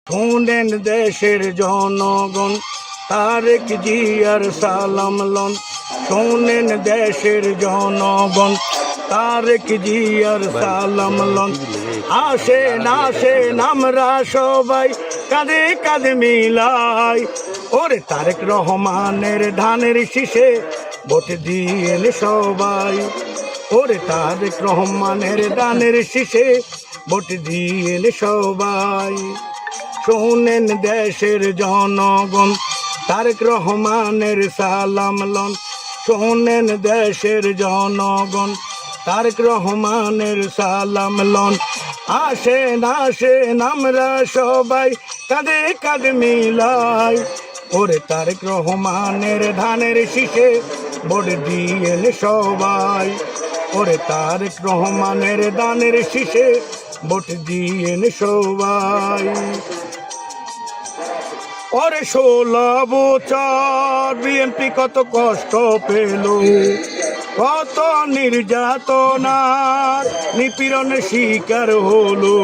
শোনেন দেশের জনগণ, তারেক জিয়ার সালাম লন। শোনেন দেশের জনগণ, তারেক জিয়ার সালাম লন। আসেন আসেন আমরা সবাই কাঁধে কাঁধে মিলাই, ওরে তারেক রহমানের ধানের শীষে ভোট দিয়েন সবাই। ওরে তারেক রহমানের ধানের শীষে ভোট দিয়েন সবাই। শোনেন দেশের জনগণ, তারেক রহমানের সালাম লন। শোনেন দেশের জনগণ, তারেক রহমানের সালাম লন। আসেন আসেন আমরা সবাই কাঁধে কাঁধে মিলাই, ওরে তারেক রহমানের ধানের শীষে ভোট দিয়েন সবাই। ওরে তারেক রহমানের ধানের শীষে ভোট দিয়েন সবাই। ওরে 16 বছর বিএনপি কত কষ্ট পেল, কত নির্যাতনার নিপীড়নের শিকার হলো।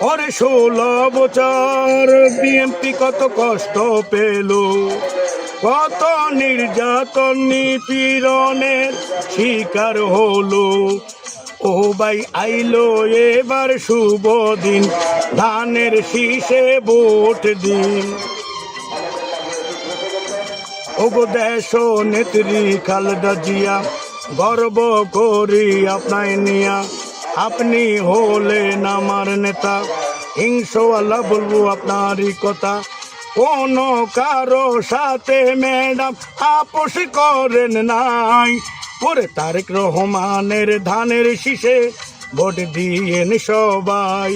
ওরে 16 বছর বিএনপি কত কষ্ট পেল, কত নির্যাতন নিপীড়নের শিকার হলো। ও ভাই আইলো এবার শুভ দিন, ধানের শীষে ভোট দিন। ওগো দেশ নেত্রী খালেদা জিয়া, গর্ব করি আপনায় নিয়া। আপনি হলেন আমার নেতা, হিংসওয়ালা বলবো আপনারই কথা। কোন কারো সাথে ম্যাডাম আপোষ করেন নাই, ওরে তারেক রহমানের ধানের শীষে ভোট দিয়েন সবাই।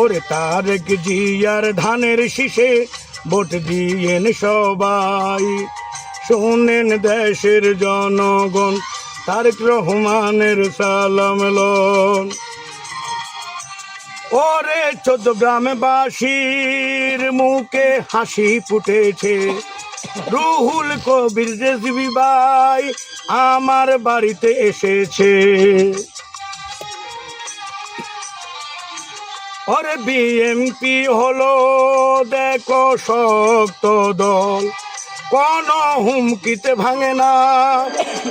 ওরে তারেক জিয়ার ধানের শীষে ভোট দিয়েন সবাই। শোনেন দেশের জনগণ, তারেক রহমানের সালাম লন। ওরে 14 গ্রামবাসীর মুখে হাসি ফুটেছে, রুহুল কবির রেজভী ভাই আমার বাড়িতে এসেছে। ওরে বিএনপি হলো দেখো শক্ত দল, কোন হুমকিতে ভাঙে না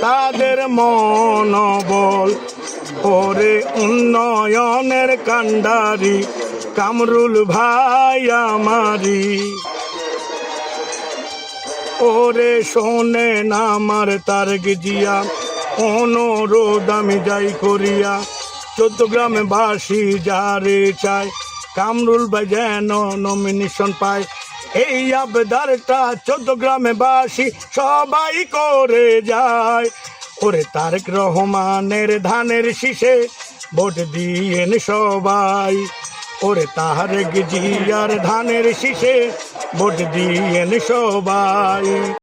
তাদের মনোবল। ওরে উন্নয়নের কান্ডারি কামরুল ভাই আমারি। ওরে শোনেন আমার তারেক জিয়া, অনুরোধ আমি যাই করিয়া। 14 গ্রামবাসী যারে চায়, কামরুল ভাই যেন নমিনেশন পায়। এই আবদারটা 14 গ্রামবাসী সবাই করে যায়। ওরে তারেক রহমানের ধানের শীষে ভোট দিয়েন সবাই। ওরে তারেক জিয়ার ধানের শীষে ভোট দিয়েন সবাই।